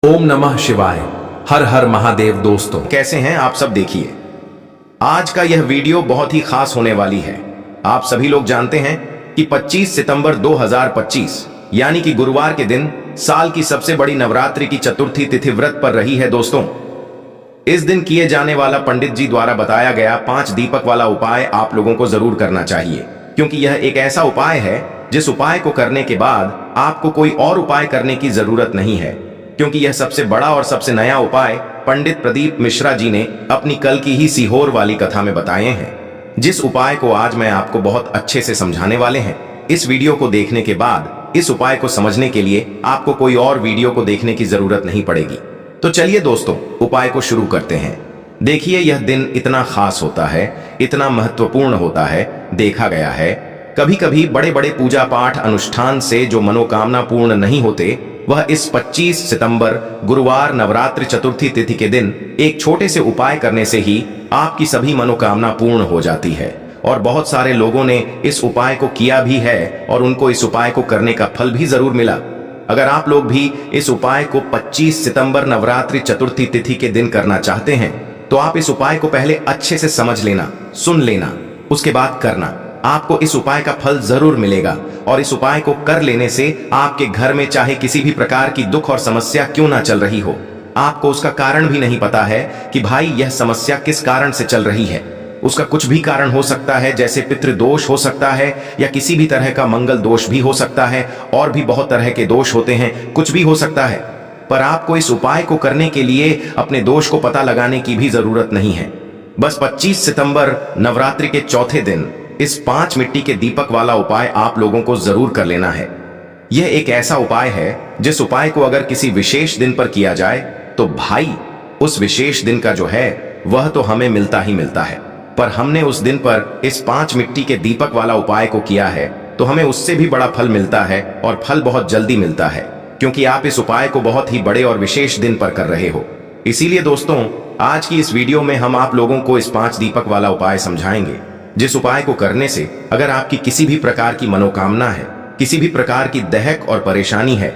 ओम नमः शिवाय। हर हर महादेव। दोस्तों कैसे हैं आप सब। देखिए आज का यह वीडियो बहुत ही खास होने वाली है। आप सभी लोग जानते हैं कि 25 सितंबर 2025 यानी कि गुरुवार के दिन साल की सबसे बड़ी नवरात्रि की चतुर्थी तिथि व्रत पर रही है। दोस्तों इस दिन किए जाने वाला पंडित जी द्वारा बताया गया 5 दीपक वाला उपाय आप लोगों को जरूर करना चाहिए, क्योंकि यह एक ऐसा उपाय है जिस उपाय को करने के बाद आपको कोई और उपाय करने की जरूरत नहीं है, क्योंकि यह सबसे बड़ा और सबसे नया उपाय पंडित प्रदीप मिश्रा जी ने अपनी कल की ही सीहोर वाली कथा में बताए हैं, जिस उपाय को आज मैं आपको बहुत अच्छे से समझाने वाले हैं। इस वीडियो को देखने के बाद इस उपाय को समझने के लिए आपको कोई और वीडियो को देखने की जरूरत नहीं पड़ेगी। तो चलिए दोस्तों उपाय को शुरू करते हैं। देखिए यह दिन इतना खास होता है, इतना महत्वपूर्ण होता है। देखा गया है कभी कभी बड़े बड़े पूजा पाठ अनुष्ठान से जो मनोकामना पूर्ण नहीं होते, वह इस 25 सितंबर गुरुवार नवरात्रि चतुर्थी तिथि के दिन एक छोटे से उपाय करने से ही आपकी सभी मनोकामना पूर्ण हो जाती है। और बहुत सारे लोगों ने इस उपाय को किया भी है और उनको इस उपाय को करने का फल भी जरूर मिला। अगर आप लोग भी इस उपाय को 25 सितंबर नवरात्रि चतुर्थी तिथि के दिन करना चाहते हैं, तो आप इस उपाय को पहले अच्छे से समझ लेना, सुन लेना, उसके बाद करना। आपको इस उपाय का फल जरूर मिलेगा। और इस उपाय को कर लेने से आपके घर में चाहे किसी भी प्रकार की दुख और समस्या क्यों ना चल रही हो, आपको उसका कारण भी नहीं पता है कि भाई यह समस्या किस कारण से चल रही है। उसका कुछ भी कारण हो सकता है, जैसे पितृदोष हो सकता है या किसी भी तरह का मंगल दोष भी हो सकता है, और भी बहुत तरह के दोष होते हैं, कुछ भी हो सकता है। पर आपको इस उपाय को करने के लिए अपने दोष को पता लगाने की भी जरूरत नहीं है। बस 25 सितंबर नवरात्रि के चौथे दिन इस 5 मिट्टी के दीपक वाला उपाय आप लोगों को जरूर कर लेना है। यह एक ऐसा उपाय है जिस उपाय को अगर किसी विशेष दिन पर किया जाए तो भाई उस विशेष दिन का जो है वह तो हमें मिलता ही मिलता है। पर हमने उस दिन पर इस 5 मिट्टी के दीपक वाला उपाय को किया है तो हमें उससे भी बड़ा फल मिलता है, और फल बहुत जल्दी मिलता है, क्योंकि आप इस उपाय को बहुत ही बड़े और विशेष दिन पर कर रहे हो। इसीलिए दोस्तों आज की इस वीडियो में हम आप लोगों को इस 5 दीपक वाला उपाय समझाएंगे, जिस उपाय को करने से अगर आपकी किसी भी प्रकार की मनोकामना है, किसी भी प्रकार की दहक और परेशानी है,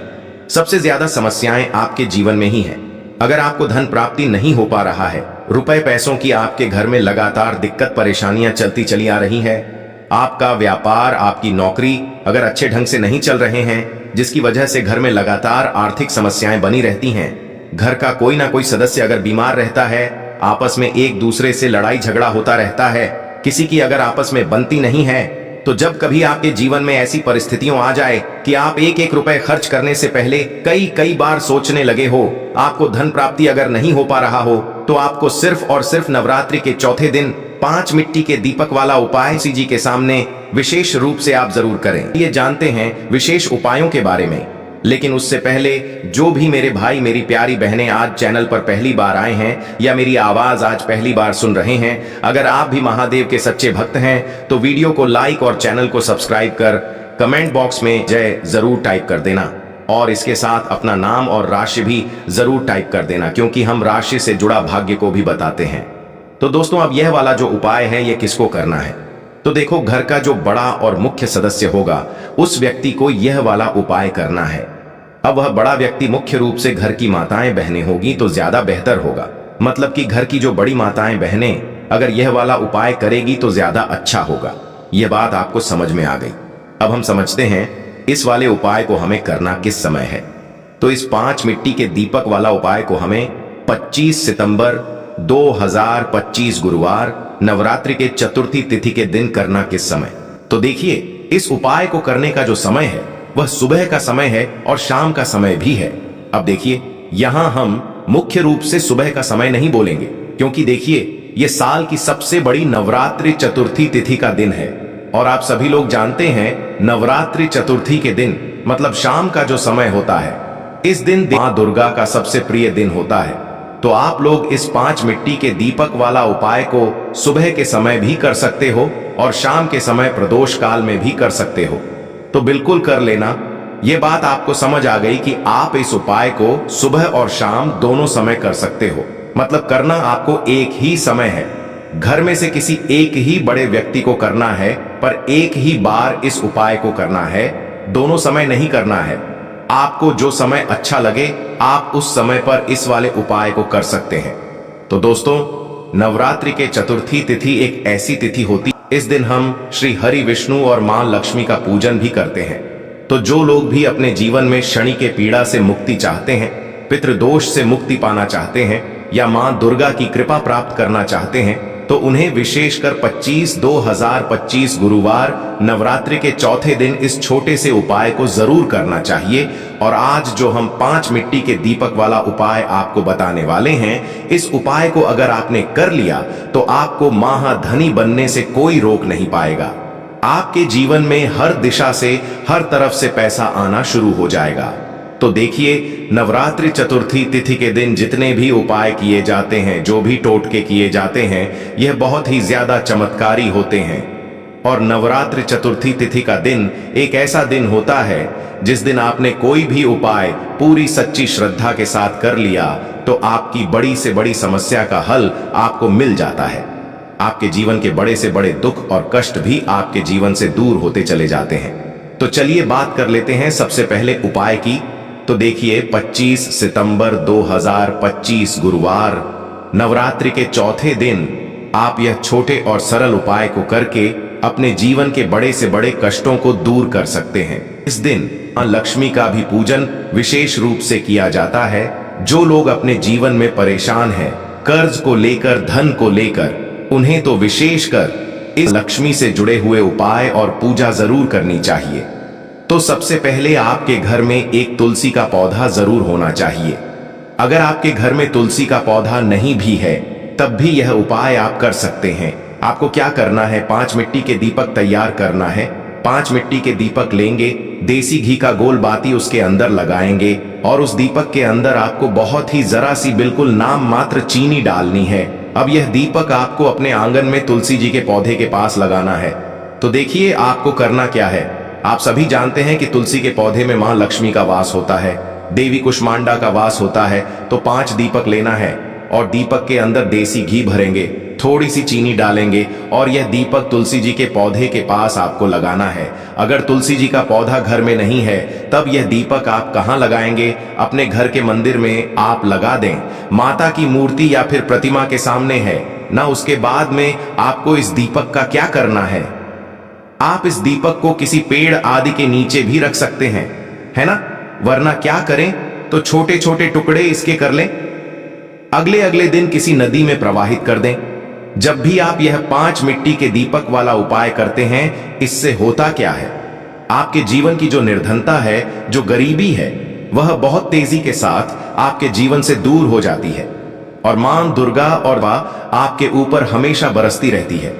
सबसे ज्यादा समस्याएं आपके जीवन में ही है। अगर आपको धन प्राप्ति नहीं हो पा रहा है, रुपए पैसों की आपके घर में लगातार दिक्कत परेशानियां चलती चली आ रही है, आपका व्यापार आपकी नौकरी अगर अच्छे ढंग से नहीं चल रहे हैं, जिसकी वजह से घर में लगातार आर्थिक समस्याएं बनी रहती हैं, घर का कोई ना कोई सदस्य अगर बीमार रहता है, आपस में एक दूसरे से लड़ाई झगड़ा होता रहता है, किसी की अगर आपस में बनती नहीं है, तो जब कभी आपके जीवन में ऐसी परिस्थितियों आ जाए कि आप एक एक रुपए खर्च करने से पहले कई बार सोचने लगे हो, आपको धन प्राप्ति अगर नहीं हो पा रहा हो, तो आपको सिर्फ और सिर्फ नवरात्रि के चौथे दिन 5 मिट्टी के दीपक वाला उपाय जी के सामने विशेष रूप से आप जरूर करें। ये जानते हैं विशेष उपायों के बारे में, लेकिन उससे पहले जो भी मेरे भाई मेरी प्यारी बहनें आज चैनल पर पहली बार आए हैं या मेरी आवाज आज पहली बार सुन रहे हैं, अगर आप भी महादेव के सच्चे भक्त हैं तो वीडियो को लाइक और चैनल को सब्सक्राइब कर कमेंट बॉक्स में जय जरूर टाइप कर देना, और इसके साथ अपना नाम और राशि भी जरूर टाइप कर देना, क्योंकि हम राशि से जुड़ा भाग्य को भी बताते हैं। तो दोस्तों अब यह वाला जो उपाय है ये किसको करना है, तो देखो घर का जो बड़ा और मुख्य सदस्य होगा उस व्यक्ति को यह वाला उपाय करना है। अब वह बड़ा व्यक्ति मुख्य रूप से घर की माताएं बहनें होगी तो ज्यादा बेहतर होगा, मतलब कि घर की जो बड़ी माताएं बहनें अगर यह वाला उपाय करेगी तो ज्यादा अच्छा होगा। यह बात आपको समझ में आ गई। अब हम समझते हैं इस वाले उपाय को हमें करना किस समय है। तो इस 5 मिट्टी के दीपक वाला उपाय को हमें 25 सितंबर 2025 गुरुवार नवरात्रि के चतुर्थी तिथि के दिन करना किस समय। तो देखिए इस उपाय को करने का जो समय है वह सुबह का समय है और शाम का समय भी है। अब देखिए यहां हम मुख्य रूप से सुबह का समय नहीं बोलेंगे, क्योंकि देखिए यह साल की सबसे बड़ी नवरात्रि चतुर्थी तिथि का दिन है, और आप सभी लोग जानते हैं नवरात्रि चतुर्थी के दिन मतलब शाम का जो समय होता है, इस दिन मां दुर्गा का सबसे प्रिय दिन होता है। तो आप लोग इस 5 मिट्टी के दीपक वाला उपाय को सुबह के समय भी कर सकते हो और शाम के समय प्रदोष काल में भी कर सकते हो। तो बिल्कुल कर लेना। यह बात आपको समझ आ गई कि आप इस उपाय को सुबह और शाम दोनों समय कर सकते हो, मतलब करना आपको एक ही समय है। घर में से किसी एक ही बड़े व्यक्ति को करना है, पर एक ही बार इस उपाय को करना है, दोनों समय नहीं करना है। आपको जो समय अच्छा लगे आप उस समय पर इस वाले उपाय को कर सकते हैं। तो दोस्तों, नवरात्रि के चतुर्थी तिथि एक ऐसी तिथि होती, इस दिन हम श्री हरि विष्णु और मां लक्ष्मी का पूजन भी करते हैं। तो जो लोग भी अपने जीवन में शनि के पीड़ा से मुक्ति चाहते हैं, पितृदोष से मुक्ति पाना चाहते हैं या मां दुर्गा की कृपा प्राप्त करना चाहते हैं, तो उन्हें विशेषकर 25/2025 गुरुवार नवरात्रि के चौथे दिन इस छोटे से उपाय को जरूर करना चाहिए। और आज जो हम 5 मिट्टी के दीपक वाला उपाय आपको बताने वाले हैं, इस उपाय को अगर आपने कर लिया तो आपको महाधनी बनने से कोई रोक नहीं पाएगा। आपके जीवन में हर दिशा से, हर तरफ से पैसा आना शुरू हो जाएगा। तो देखिए, नवरात्रि चतुर्थी तिथि के दिन जितने भी उपाय किए जाते हैं, जो भी टोटके किए जाते हैं, यह बहुत ही ज्यादा चमत्कारी होते हैं। और नवरात्रि चतुर्थी तिथि का दिन एक ऐसा दिन होता है जिस दिन आपने कोई भी उपाय पूरी सच्ची श्रद्धा के साथ कर लिया तो आपकी बड़ी से बड़ी समस्या का हल आपको मिल जाता है। आपके जीवन के बड़े से बड़े दुख और कष्ट भी आपके जीवन से दूर होते चले जाते हैं। तो चलिए बात कर लेते हैं सबसे पहले उपाय की। तो देखिए, 25 सितंबर 2025 गुरुवार नवरात्रि के चौथे दिन आप यह छोटे और सरल उपाय को करके अपने जीवन के बड़े से बड़े कष्टों को दूर कर सकते हैं। इस दिन मां लक्ष्मी का भी पूजन विशेष रूप से किया जाता है। जो लोग अपने जीवन में परेशान हैं, कर्ज को लेकर, धन को लेकर, उन्हें तो विशेषकर इस लक्ष्मी से जुड़े हुए उपाय और पूजा जरूर करनी चाहिए। तो सबसे पहले आपके घर में एक तुलसी का पौधा जरूर होना चाहिए। अगर आपके घर में तुलसी का पौधा नहीं भी है तब भी यह उपाय आप कर सकते हैं। आपको क्या करना है, 5 मिट्टी के दीपक तैयार करना है। 5 मिट्टी के दीपक लेंगे, देसी घी का गोल बाती उसके अंदर लगाएंगे और उस दीपक के अंदर आपको बहुत ही जरा सी, बिल्कुल नाम मात्र चीनी डालनी है। अब यह दीपक आपको अपने आंगन में तुलसी जी के पौधे के पास लगाना है। तो देखिए, आपको करना क्या है। आप सभी जानते हैं कि तुलसी के पौधे में मां लक्ष्मी का वास होता है, देवी कुष्मांडा का वास होता है। तो 5 दीपक लेना है और दीपक के अंदर देसी घी भरेंगे, थोड़ी सी चीनी डालेंगे और यह दीपक तुलसी जी के पौधे के पास आपको लगाना है। अगर तुलसी जी का पौधा घर में नहीं है तब यह दीपक आप कहां लगाएंगे? अपने घर के मंदिर में आप लगा दें। माता की मूर्ति या फिर प्रतिमा के सामने है ना। उसके बाद में आपको इस दीपक का क्या करना है, आप इस दीपक को किसी पेड़ आदि के नीचे भी रख सकते हैं, है ना। वरना क्या करें, तो छोटे छोटे टुकड़े इसके कर लें, अगले दिन किसी नदी में प्रवाहित कर दें। जब भी आप यह 5 मिट्टी के दीपक वाला उपाय करते हैं, इससे होता क्या है, आपके जीवन की जो निर्धनता है, जो गरीबी है, वह बहुत तेजी के साथ आपके जीवन से दूर हो जाती है और मां दुर्गा और वह आपके ऊपर हमेशा बरसती रहती है।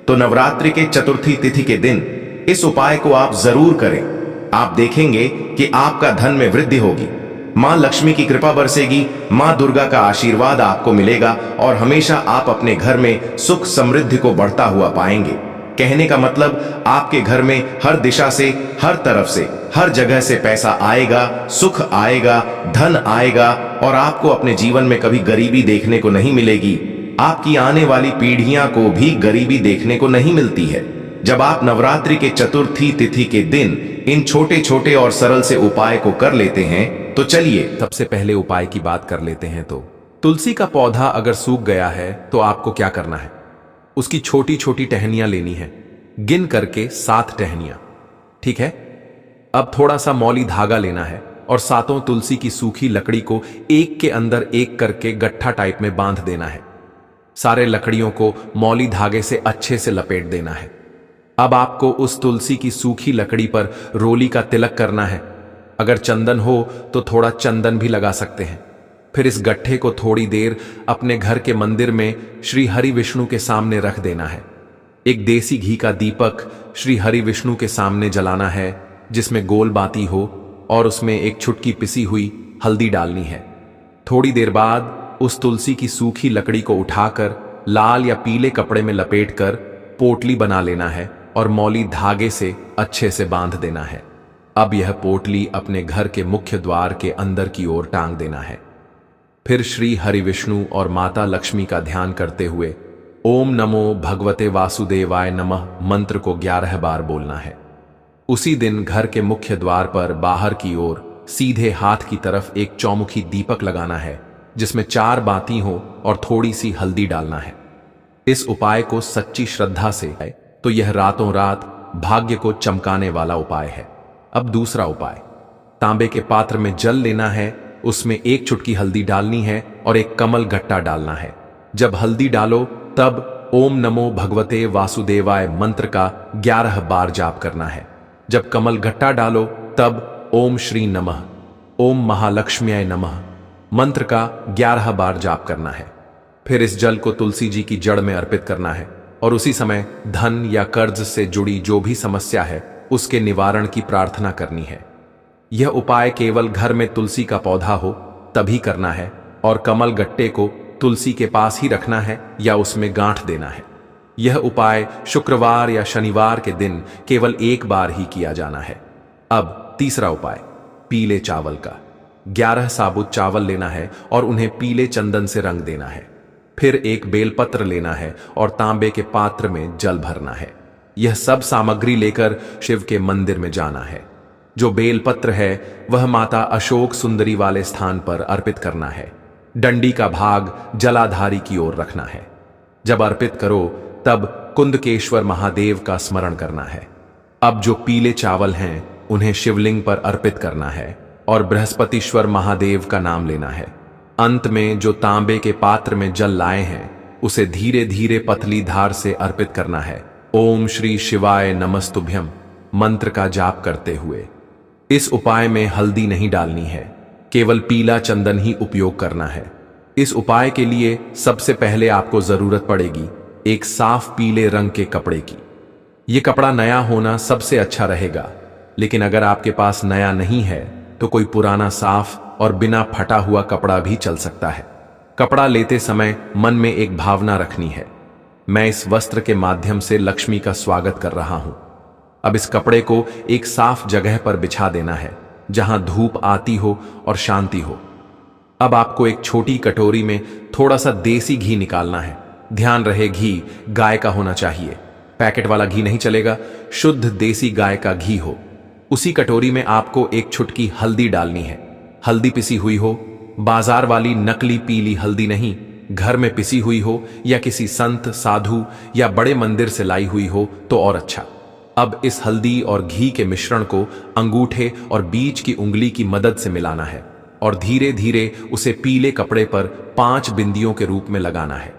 तो नवरात्रि के चतुर्थी तिथि के दिन इस उपाय को आप जरूर करें। आप देखेंगे कि आपका धन में वृद्धि होगी, मां लक्ष्मी की कृपा बरसेगी, मां दुर्गा का आशीर्वाद आपको मिलेगा और हमेशा आप अपने घर में सुख समृद्धि को बढ़ता हुआ पाएंगे। कहने का मतलब, आपके घर में हर दिशा से, हर तरफ से, हर जगह से पैसा आएगा, सुख आएगा, धन आएगा और आपको अपने जीवन में कभी गरीबी देखने को नहीं मिलेगी। आपकी आने वाली पीढ़ियां को भी गरीबी देखने को नहीं मिलती है। जब आप नवरात्रि के चतुर्थी तिथि के दिन इन छोटे छोटे और सरल से उपाय को कर लेते हैं, तो चलिए सबसे पहले उपाय की बात कर लेते हैं। तो तुलसी का पौधा अगर सूख गया है तो आपको क्या करना है, उसकी छोटी छोटी टहनियां लेनी है, गिन करके 7 टहनियां, ठीक है। अब थोड़ा सा मौली धागा लेना है और 7 तुलसी की सूखी लकड़ी को एक के अंदर एक करके गट्ठा टाइप में बांध देना है। सारे लकड़ियों को मौली धागे से अच्छे से लपेट देना है। अब आपको उस तुलसी की सूखी लकड़ी पर रोली का तिलक करना है। अगर चंदन हो तो थोड़ा चंदन भी लगा सकते हैं। फिर इस गट्ठे को थोड़ी देर अपने घर के मंदिर में श्री हरि विष्णु के सामने रख देना है। एक देसी घी का दीपक श्री हरि विष्णु के सामने जलाना है, जिसमें गोल बाती हो और उसमें एक चुटकी पिसी हुई हल्दी डालनी है। थोड़ी देर बाद उस तुलसी की सूखी लकड़ी को उठाकर लाल या पीले कपड़े में लपेटकर पोटली बना लेना है और मौली धागे से अच्छे से बांध देना है। अब यह पोटली अपने घर के मुख्य द्वार के अंदर की ओर टांग देना है। फिर श्री हरि विष्णु और माता लक्ष्मी का ध्यान करते हुए ओम नमो भगवते वासुदेवाय नमः मंत्र को 11 बार बोलना है। उसी दिन घर के मुख्य द्वार पर बाहर की ओर सीधे हाथ की तरफ एक चौमुखी दीपक लगाना है जिसमें 4 बाती हो और थोड़ी सी हल्दी डालना है। इस उपाय को सच्ची श्रद्धा से है तो यह रातों रात भाग्य को चमकाने वाला उपाय है। अब दूसरा उपाय, तांबे के पात्र में जल लेना है, उसमें 1 चुटकी हल्दी डालनी है और एक कमल गट्टा डालना है। जब हल्दी डालो तब ओम नमो भगवते वासुदेवाय मंत्र का 11 बार जाप करना है। जब कमल गट्टा डालो तब ओम श्री नमः, ओम महालक्ष्म्याय नमः मंत्र का 11 बार जाप करना है। फिर इस जल को तुलसी जी की जड़ में अर्पित करना है और उसी समय धन या कर्ज से जुड़ी जो भी समस्या है उसके निवारण की प्रार्थना करनी है। यह उपाय केवल घर में तुलसी का पौधा हो तभी करना है और कमल गट्टे को तुलसी के पास ही रखना है या उसमें गांठ देना है। यह उपाय शुक्रवार या शनिवार के दिन केवल 1 बार ही किया जाना है। अब तीसरा उपाय, पीले चावल का 11 साबुत चावल लेना है और उन्हें पीले चंदन से रंग देना है। फिर एक बेलपत्र लेना है और तांबे के पात्र में जल भरना है। यह सब सामग्री लेकर शिव के मंदिर में जाना है। जो बेलपत्र है वह माता अशोक सुंदरी वाले स्थान पर अर्पित करना है। डंडी का भाग जलाधारी की ओर रखना है। जब अर्पित करो तब कुंदकेश्वर महादेव का स्मरण करना है। अब जो पीले चावल हैं उन्हें शिवलिंग पर अर्पित करना है और बृहस्पतिश्वर महादेव का नाम लेना है। अंत में जो तांबे के पात्र में जल लाए हैं उसे धीरे धीरे पतली धार से अर्पित करना है। ओम श्री शिवाय नमस्तुभ्यम मंत्र का जाप करते हुए। इस उपाय में हल्दी नहीं डालनी है, केवल पीला चंदन ही उपयोग करना है। इस उपाय के लिए सबसे पहले आपको जरूरत पड़ेगी एक साफ पीले रंग के कपड़े की। यह कपड़ा नया होना सबसे अच्छा रहेगा, लेकिन अगर आपके पास नया नहीं है तो कोई पुराना साफ और बिना फटा हुआ कपड़ा भी चल सकता है। कपड़ा लेते समय मन में एक भावना रखनी है, मैं इस वस्त्र के माध्यम से लक्ष्मी का स्वागत कर रहा हूं। अब इस कपड़े को एक साफ जगह पर बिछा देना है जहां धूप आती हो और शांति हो। अब आपको एक छोटी कटोरी में थोड़ा सा देसी घी निकालना है। ध्यान रहे घी गाय का होना चाहिए, पैकेट वाला घी नहीं चलेगा, शुद्ध देसी गाय का घी हो। उसी कटोरी में आपको एक चुटकी हल्दी डालनी है। हल्दी पिसी हुई हो, बाजार वाली नकली पीली हल्दी नहीं, घर में पिसी हुई हो या किसी संत साधु या बड़े मंदिर से लाई हुई हो तो और अच्छा। अब इस हल्दी और घी के मिश्रण को अंगूठे और बीच की उंगली की मदद से मिलाना है और धीरे धीरे उसे पीले कपड़े पर 5 बिंदियों के रूप में लगाना है,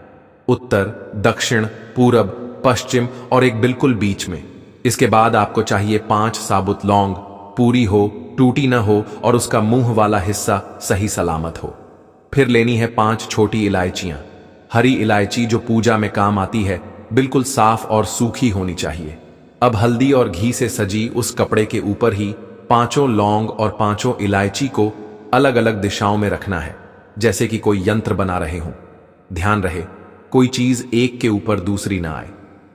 उत्तर, दक्षिण, पूरब, पश्चिम और एक बिल्कुल बीच में। इसके बाद आपको चाहिए 5 साबुत लौंग, पूरी हो, टूटी न हो और उसका मुंह वाला हिस्सा सही सलामत हो। फिर लेनी है 5 छोटी इलायचियां। हरी इलायची जो पूजा में काम आती है बिल्कुल साफ और सूखी होनी चाहिए। अब हल्दी और घी से सजी उस कपड़े के ऊपर ही 5 लौंग और 5 इलायची को अलग अलग दिशाओं में रखना है, जैसे कि कोई यंत्र बना रहे हों। ध्यान रहे कोई चीज एक के ऊपर दूसरी ना आए,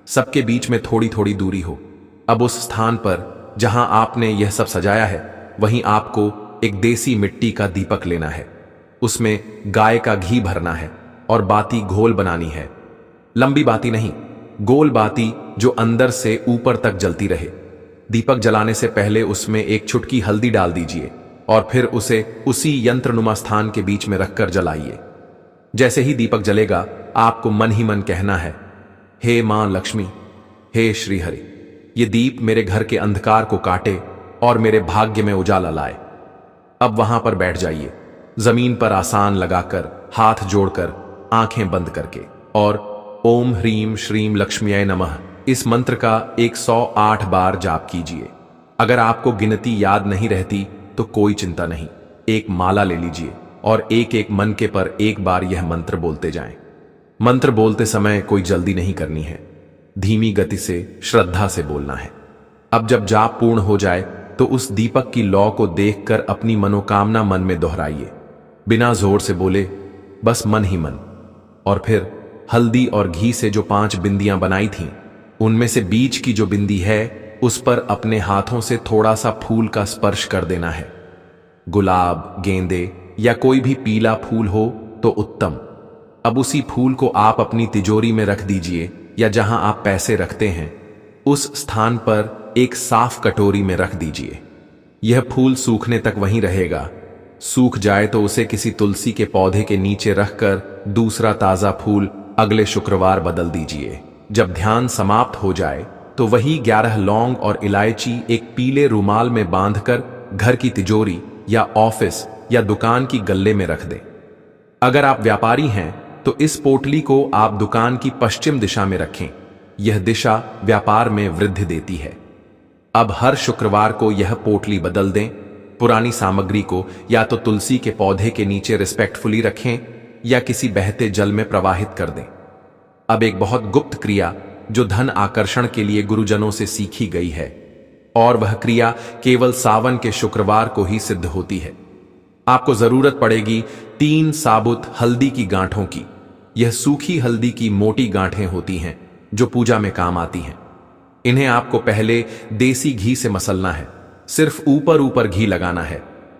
सबके बीच में थोड़ी थोड़ी दूरी हो। अब उस स्थान पर जहां आपने यह सब सजाया है वहीं आपको एक देसी मिट्टी का दीपक लेना है। उसमें गाय का घी भरना है और बाती घोल बनानी है। लंबी बाती नहीं, गोल बाती जो अंदर से ऊपर तक जलती रहे। दीपक जलाने से पहले उसमें एक चुटकी हल्दी डाल दीजिए और फिर उसे उसी यंत्रनुमा स्थान के बीच में रखकर जलाइए। जैसे ही दीपक जलेगा आपको मन ही मन कहना है, हे मां लक्ष्मी, हे श्री हरि, ये दीप मेरे घर के अंधकार को काटे और मेरे भाग्य में उजाला लाए। अब वहां पर बैठ जाइए, जमीन पर आसान लगाकर, हाथ जोड़कर, आंखें बंद करके और ओम ह्रीम श्रीम लक्ष्म्याय नमः इस मंत्र का 108 बार जाप कीजिए। अगर आपको गिनती याद नहीं रहती तो कोई चिंता नहीं, एक माला ले लीजिए और एक एक मनके पर एक बार यह मंत्र बोलते जाएं। मंत्र बोलते समय कोई जल्दी नहीं करनी है, धीमी गति से श्रद्धा से बोलना है। अब जब जाप पूर्ण हो जाए तो उस दीपक की लौ को देखकर अपनी मनोकामना मन में दोहराइए, बिना जोर से बोले, बस मन ही मन। और फिर हल्दी और घी से जो 5 बिंदियां बनाई थीं, उनमें से बीच की जो बिंदी है उस पर अपने हाथों से थोड़ा सा फूल का स्पर्श कर देना है। गुलाब, गेंदे या कोई भी पीला फूल हो तो उत्तम। अब उसी फूल को आप अपनी तिजोरी में रख दीजिए या जहां आप पैसे रखते हैं उस स्थान पर एक साफ कटोरी में रख दीजिए। यह फूल सूखने तक वहीं रहेगा। सूख जाए तो उसे किसी तुलसी के पौधे के नीचे रखकर दूसरा ताजा फूल अगले शुक्रवार बदल दीजिए। जब ध्यान समाप्त हो जाए तो वही 11 लौंग और इलायची एक पीले रुमाल में बांधकर घर की तिजोरी या ऑफिस या दुकान की गल्ले में रख दें। अगर आप व्यापारी हैं तो इस पोटली को आप दुकान की पश्चिम दिशा में रखें। यह दिशा व्यापार में वृद्धि देती है। अब हर शुक्रवार को यह पोटली बदल दें। पुरानी सामग्री को या तो तुलसी के पौधे के नीचे रिस्पेक्टफुली रखें या किसी बहते जल में प्रवाहित कर दें। अब एक बहुत गुप्त क्रिया जो धन आकर्षण के लिए गुरुजनों से सीखी गई है, और वह क्रिया केवल सावन के शुक्रवार को ही सिद्ध होती है। आपको जरूरत पड़ेगी 3 साबुत हल्दी की गांठों की। यह सूखी हल्दी की मोटी गांठें होती हैं जो पूजा में काम आती हैं। इन्हें आपको पहले देसी घी से मसलना है। सिर्फ ऊपर ऊपर घी लगाना है,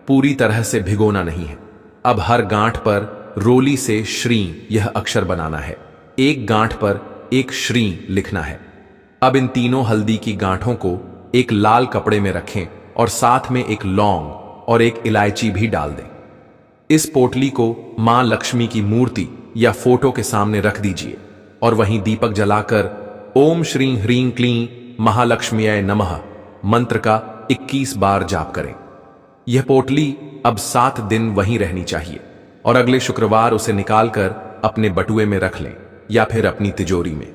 पूरी तरह से भिगोना नहीं है। अब हर गांठ पर रोली से श्री यह अक्षर बनाना है। एक गांठ पर एक श्री लिखना है। अब इन तीनों हल्दी की गांठों को एक लाल कपड़े में रखें और साथ में एक लौंग और एक इलायची भी डाल दें। इस पोटली को मां लक्ष्मी की मूर्ति या फोटो के सामने रख दीजिए और वहीं दीपक जलाकर ओम श्री ह्रीं क्लीं महालक्ष्मीय नमः मंत्र का 21 बार जाप करें। यह पोटली अब 7 दिन वहीं रहनी चाहिए और अगले शुक्रवार उसे निकालकर अपने बटुए में रख लें या फिर अपनी तिजोरी में।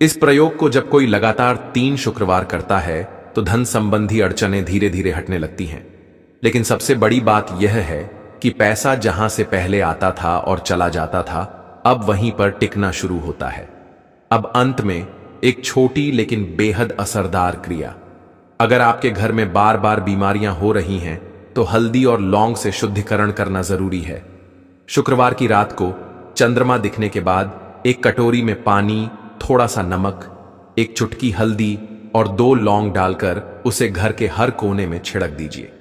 इस प्रयोग को जब कोई लगातार 3 शुक्रवार करता है तो धन संबंधी अड़चनें धीरे धीरे हटने लगती हैं। लेकिन सबसे बड़ी बात यह है कि पैसा जहां से पहले आता था और चला जाता था, अब वहीं पर टिकना शुरू होता है। अब अंत में एक छोटी लेकिन बेहद असरदार क्रिया। अगर आपके घर में बार बार बीमारियां हो रही हैं तो हल्दी और लौंग से शुद्धिकरण करना जरूरी है। शुक्रवार की रात को चंद्रमा दिखने के बाद एक कटोरी में पानी, थोड़ा सा नमक, एक चुटकी हल्दी और 2 लौंग डालकर उसे घर के हर कोने में छिड़क दीजिए।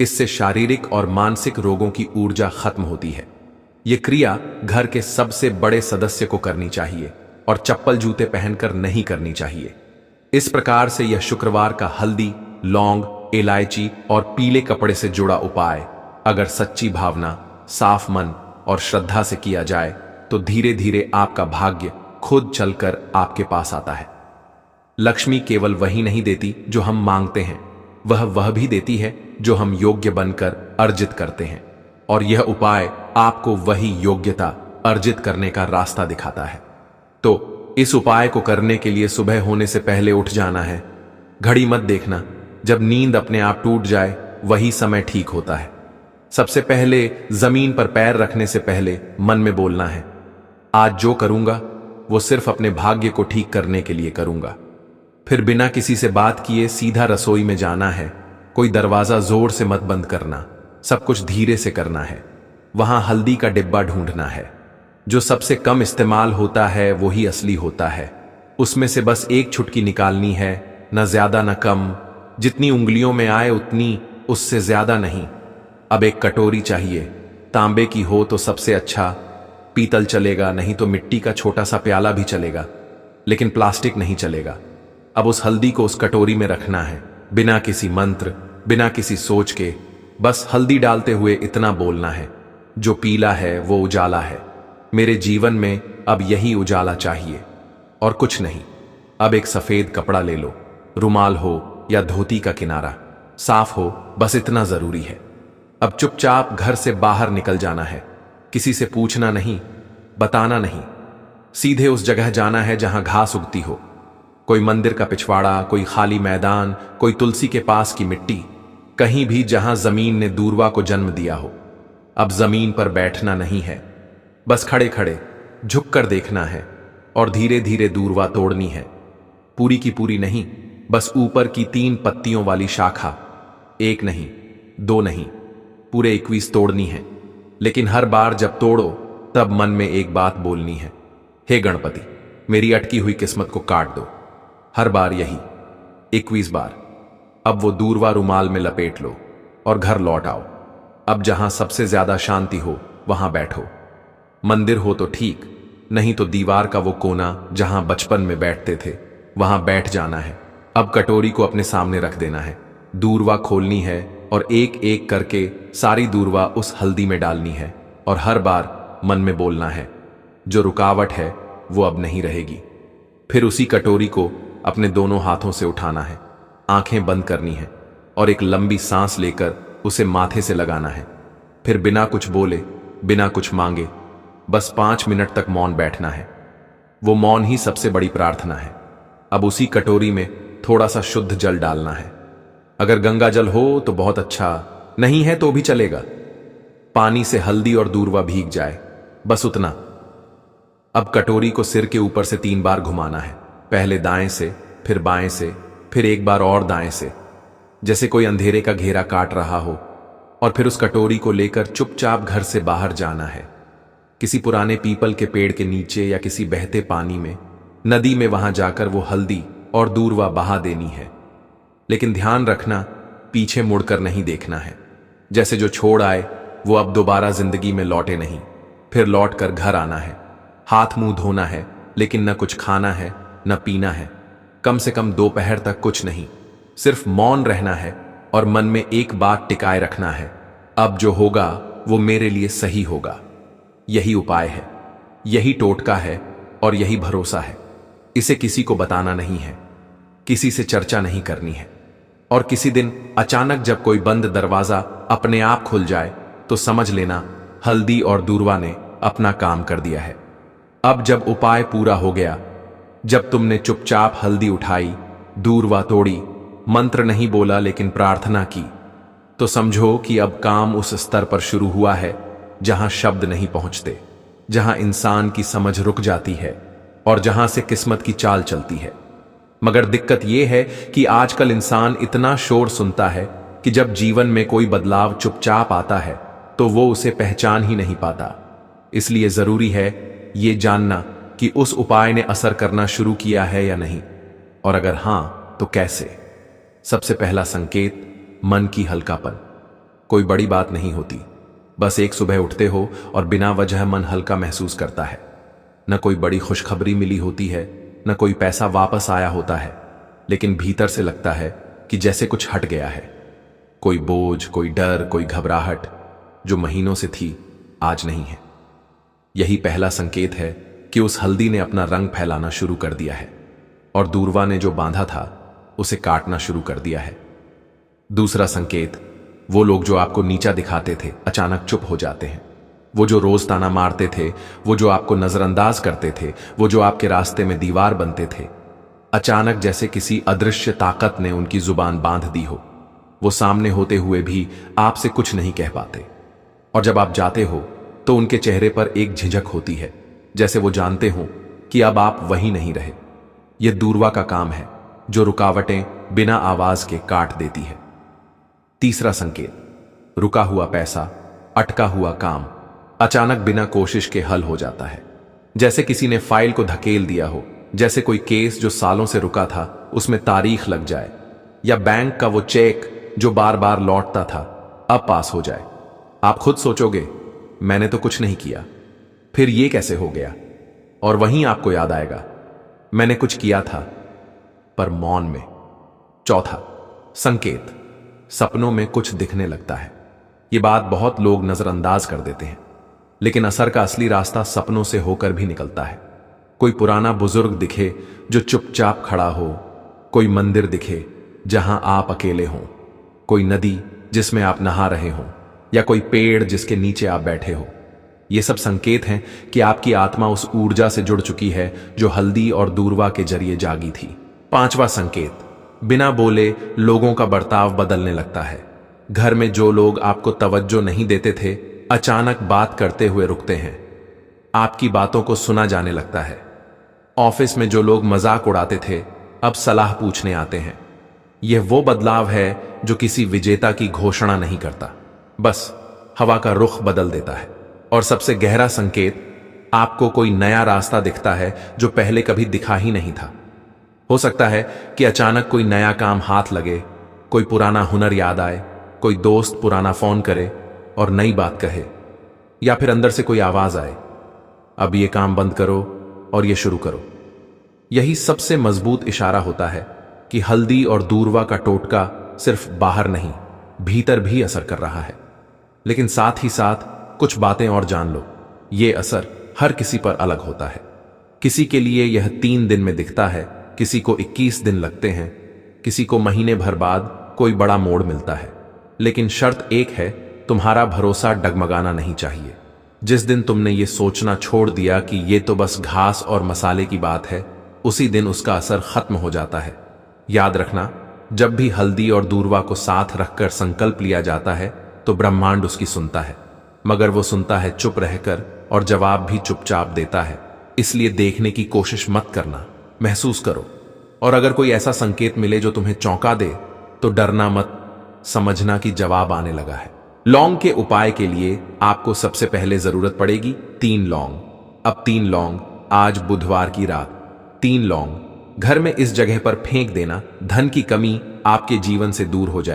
इससे शारीरिक और मानसिक रोगों की ऊर्जा खत्म होती है। यह क्रिया घर के सबसे बड़े सदस्य को करनी चाहिए और चप्पल जूते पहनकर नहीं करनी चाहिए। इस प्रकार से यह शुक्रवार का हल्दी, लौंग, इलायची और पीले कपड़े से जुड़ा उपाय अगर सच्ची भावना, साफ मन और श्रद्धा से किया जाए तो धीरे धीरे आपका भाग्य खुद चलकर आपके पास आता है। लक्ष्मी केवल वही नहीं देती जो हम मांगते हैं, वह भी देती है जो हम योग्य बनकर अर्जित करते हैं। और यह उपाय आपको वही योग्यता अर्जित करने का रास्ता दिखाता है। तो इस उपाय को करने के लिए सुबह होने से पहले उठ जाना है। घड़ी मत देखना, जब नींद अपने आप टूट जाए वही समय ठीक होता है। सबसे पहले जमीन पर पैर रखने से पहले मन में बोलना है, आज जो करूंगा वो सिर्फ अपने भाग्य को ठीक करने के लिए करूंगा। फिर बिना किसी से बात किए सीधा रसोई में जाना है। कोई दरवाजा जोर से मत बंद करना, सब कुछ धीरे से करना है। वहां हल्दी का डिब्बा ढूंढना है। जो सबसे कम इस्तेमाल होता है वही असली होता है। उसमें से बस एक चुटकी निकालनी है, न ज्यादा न कम। जितनी उंगलियों में आए उतनी, उससे ज्यादा नहीं। अब एक कटोरी चाहिए, तांबे की हो तो सबसे अच्छा। पीतल चलेगा, नहीं तो मिट्टी का छोटा सा प्याला भी चलेगा, लेकिन प्लास्टिक नहीं चलेगा। अब उस हल्दी को उस कटोरी में रखना है, बिना किसी मंत्र, बिना किसी सोच के। बस हल्दी डालते हुए इतना बोलना है, जो पीला है वो उजाला है। मेरे जीवन में अब यही उजाला चाहिए और कुछ नहीं। अब एक सफेद कपड़ा ले लो, रुमाल हो या धोती का किनारा, साफ हो, बस इतना जरूरी है। अब चुपचाप घर से बाहर निकल जाना है। किसी से पूछना नहीं, बताना नहीं। सीधे उस जगह जाना है जहां घास उगती हो। कोई मंदिर का पिछवाड़ा, कोई खाली मैदान, कोई तुलसी के पास की मिट्टी, कहीं भी जहां जमीन ने दूर्वा को जन्म दिया हो। अब जमीन पर बैठना नहीं है, बस खड़े खड़े झुककर देखना है और धीरे धीरे दूर्वा तोड़नी है। पूरी की पूरी नहीं, बस ऊपर की 3 पत्तियों वाली शाखा, 1 नहीं, 2 नहीं, पूरे 21 तोड़नी है। लेकिन हर बार जब तोड़ो तब मन में एक बात बोलनी है, हे गणपति, मेरी अटकी हुई किस्मत को काट दो। हर बार यही 21 बार। अब वो दूर्वा रुमाल में लपेट लो और घर लौट आओ। अब जहां सबसे ज्यादा शांति हो वहां बैठो। मंदिर हो तो ठीक, नहीं तो दीवार का वो कोना जहां बचपन में बैठते थे वहां बैठ जाना है। अब कटोरी को अपने सामने रख देना है, दूर्वा खोलनी है और एक एक करके सारी दूर्वा उस हल्दी में डालनी है और हर बार मन में बोलना है, जो रुकावट है वो अब नहीं रहेगी। फिर उसी कटोरी को अपने दोनों हाथों से उठाना है, आंखें बंद करनी है और एक लंबी सांस लेकर उसे माथे से लगाना है। फिर बिना कुछ बोले, बिना कुछ मांगे, बस 5 मिनट तक मौन बैठना है। वो मौन ही सबसे बड़ी प्रार्थना है। अब उसी कटोरी में थोड़ा सा शुद्ध जल डालना है। अगर गंगा जल हो तो बहुत अच्छा, नहीं है तो भी चलेगा। पानी से हल्दी और दूर्वा भीग जाए, बस उतना। अब कटोरी को सिर के ऊपर से 3 बार घुमाना है, पहले दाएं से, फिर बाएं से, फिर एक बार और दाएं से, जैसे कोई अंधेरे का घेरा काट रहा हो। और फिर उस कटोरी को लेकर चुपचाप घर से बाहर जाना है, किसी पुराने पीपल के पेड़ के नीचे या किसी बहते पानी में, नदी में। वहां जाकर वो हल्दी और दूर्वा बहा देनी है। लेकिन ध्यान रखना, पीछे मुड़कर नहीं देखना है। जैसे जो छोड़ आए वो अब दोबारा जिंदगी में लौटे नहीं। फिर लौट कर घर आना है, हाथ मुंह धोना है, लेकिन न कुछ खाना है न पीना है। कम से कम दोपहर तक कुछ नहीं, सिर्फ मौन रहना है और मन में एक बात टिकाए रखना है, अब जो होगा वो मेरे लिए सही होगा। यही उपाय है, यही टोटका है और यही भरोसा है। इसे किसी को बताना नहीं है, किसी से चर्चा नहीं करनी है। और किसी दिन अचानक जब कोई बंद दरवाजा अपने आप खुल जाए तो समझ लेना हल्दी और दूर्वा ने अपना काम कर दिया है। अब जब उपाय पूरा हो गया, जब तुमने चुपचाप हल्दी उठाई, दूर्वा तोड़ी, मंत्र नहीं बोला लेकिन प्रार्थना की, तो समझो कि अब काम उस स्तर पर शुरू हुआ है जहां शब्द नहीं पहुंचते, जहां इंसान की समझ रुक जाती है और जहां से किस्मत की चाल चलती है। मगर दिक्कत यह है कि आजकल इंसान इतना शोर सुनता है कि जब जीवन में कोई बदलाव चुपचाप आता है तो वो उसे पहचान ही नहीं पाता। इसलिए जरूरी है ये जानना कि उस उपाय ने असर करना शुरू किया है या नहीं, और अगर हां तो कैसे। सबसे पहला संकेत, मन की हल्कापन। कोई बड़ी बात नहीं होती, बस एक सुबह उठते हो और बिना वजह मन हल्का महसूस करता है। न कोई बड़ी खुशखबरी मिली होती है, न कोई पैसा वापस आया होता है, लेकिन भीतर से लगता है कि जैसे कुछ हट गया है। कोई बोझ, कोई डर, कोई घबराहट जो महीनों से थी आज नहीं है। यही पहला संकेत है कि उस हल्दी ने अपना रंग फैलाना शुरू कर दिया है और दूर्वा ने जो बांधा था उसे काटना शुरू कर दिया है। दूसरा संकेत, वो लोग जो आपको नीचा दिखाते थे अचानक चुप हो जाते हैं। वो जो रोज ताना मारते थे, वो जो आपको नजरअंदाज करते थे, वो जो आपके रास्ते में दीवार बनते थे, अचानक जैसे किसी अदृश्य ताकत ने उनकी जुबान बांध दी हो। वो सामने होते हुए भी आपसे कुछ नहीं कह पाते, और जब आप जाते हो तो उनके चेहरे पर एक झिझक होती है, जैसे वो जानते हो कि अब आप वहीं नहीं रहे। यह दूर्वा का काम है जो रुकावटें बिना आवाज के काट देती है। तीसरा संकेत, रुका हुआ पैसा, अटका हुआ काम अचानक बिना कोशिश के हल हो जाता है। जैसे किसी ने फाइल को धकेल दिया हो, जैसे कोई केस जो सालों से रुका था उसमें तारीख लग जाए, या बैंक का वो चेक जो बार बार लौटता था अब पास हो जाए। आप खुद सोचोगे मैंने तो कुछ नहीं किया, फिर ये कैसे हो गया? और वहीं आपको याद आएगा मैंने कुछ किया था, पर मौन में। चौथा संकेत, सपनों में कुछ दिखने लगता है। ये बात बहुत लोग नजरअंदाज कर देते हैं, लेकिन असर का असली रास्ता सपनों से होकर भी निकलता है। कोई पुराना बुजुर्ग दिखे जो चुपचाप खड़ा हो, कोई मंदिर दिखे जहां आप अकेले हों, कोई नदी जिसमें आप नहा रहे हों, या कोई पेड़ जिसके नीचे आप बैठे हो। ये सब संकेत हैं कि आपकी आत्मा उस ऊर्जा से जुड़ चुकी है जो हल्दी और दूर्वा के जरिए जागी थी। पांचवा संकेत, बिना बोले लोगों का बर्ताव बदलने लगता है। घर में जो लोग आपको तवज्जो नहीं देते थे अचानक बात करते हुए रुकते हैं, आपकी बातों को सुना जाने लगता है। ऑफिस में जो लोग मजाक उड़ाते थे अब सलाह पूछने आते हैं। यह वो बदलाव है जो किसी विजेता की घोषणा नहीं करता, बस हवा का रुख बदल देता है। और सबसे गहरा संकेत, आपको कोई नया रास्ता दिखता है जो पहले कभी दिखा ही नहीं था। हो सकता है कि अचानक कोई नया काम हाथ लगे, कोई पुराना हुनर याद आए, कोई दोस्त पुराना फोन करे और नई बात कहे, या फिर अंदर से कोई आवाज आए, अब ये काम बंद करो और ये शुरू करो। यही सबसे मजबूत इशारा होता है कि हल्दी और दूर्वा का टोटका सिर्फ बाहर नहीं भीतर भी असर कर रहा है। लेकिन साथ ही साथ कुछ बातें और जान लो, ये असर हर किसी पर अलग होता है। किसी के लिए यह 3 दिन में दिखता है, किसी को 21 दिन लगते हैं, किसी को महीने भर बाद कोई बड़ा मोड़ मिलता है। लेकिन शर्त एक है, तुम्हारा भरोसा डगमगाना नहीं चाहिए। जिस दिन तुमने ये सोचना छोड़ दिया कि ये तो बस घास और मसाले की बात है, उसी दिन उसका असर खत्म हो जाता है। याद रखना, जब भी हल्दी और दूर्वा को साथ रखकर संकल्प लिया जाता है तो ब्रह्मांड उसकी सुनता है, मगर वो सुनता है चुप रहकर और जवाब भी चुपचाप देता है। इसलिए देखने की कोशिश मत करना, महसूस करो। और अगर कोई ऐसा संकेत मिले जो तुम्हें चौंका दे तो डरना मत, समझना कि जवाब आने लगा है। लौंग के उपाय के लिए आपको सबसे पहले जरूरत पड़ेगी 3 लौंग। अब 3 लौंग आज बुधवार की रात 3 लौंग घर में इस जगह पर फेंक देना। धन की कमी आपके जीवन से दूर हो जाए।